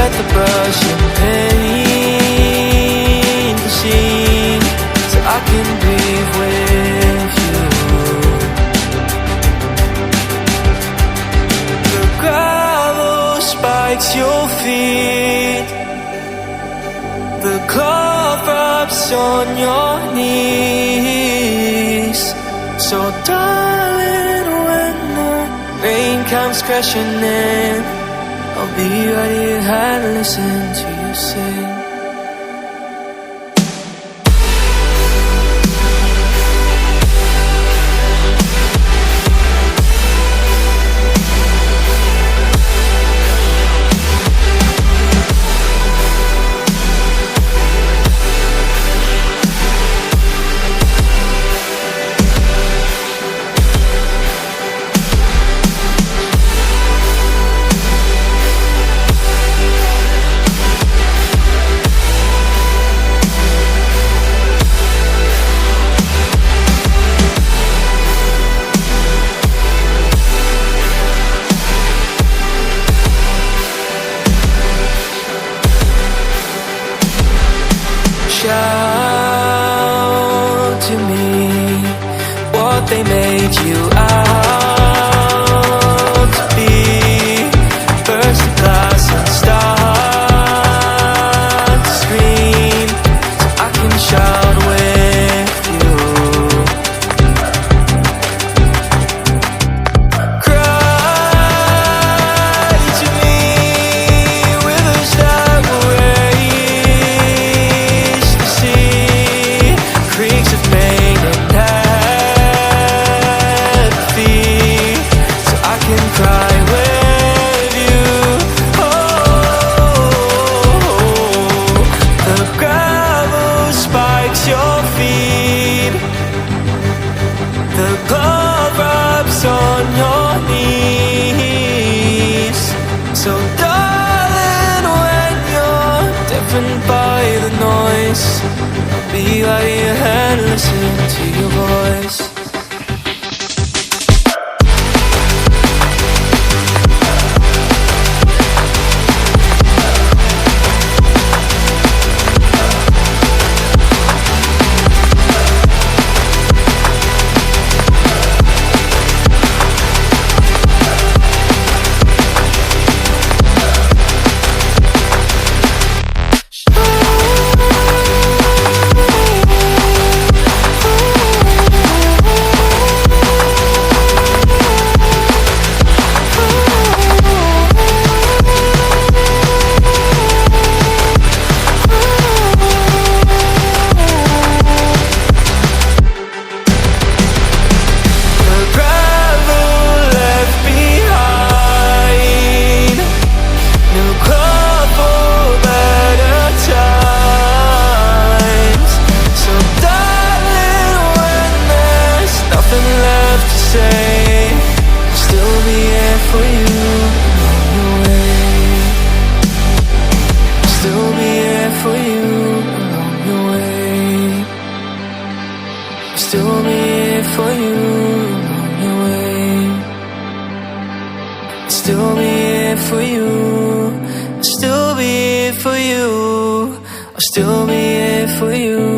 let the brush and paint the scene so I can breathe with you. The gravel spikes your feet, the cloth rubs on your knees. So darling, when the rain comes crashing in, I'll be right here and listen to you sing. Shout to me what they made you out to be. Burst the glass and start to scream so I can shout with you. Cry to me rivers that will raise the sea, creeks of pain and apathy, so I can cry with you. Oh, the gravel spikes your feet, the blood rubs on your knees. So darling, when you're deafened by the noise, I'll be right here and listen to your voice. Still be here for you along your way. Still be here for you. I'll still be here for you. I'll still be here for you.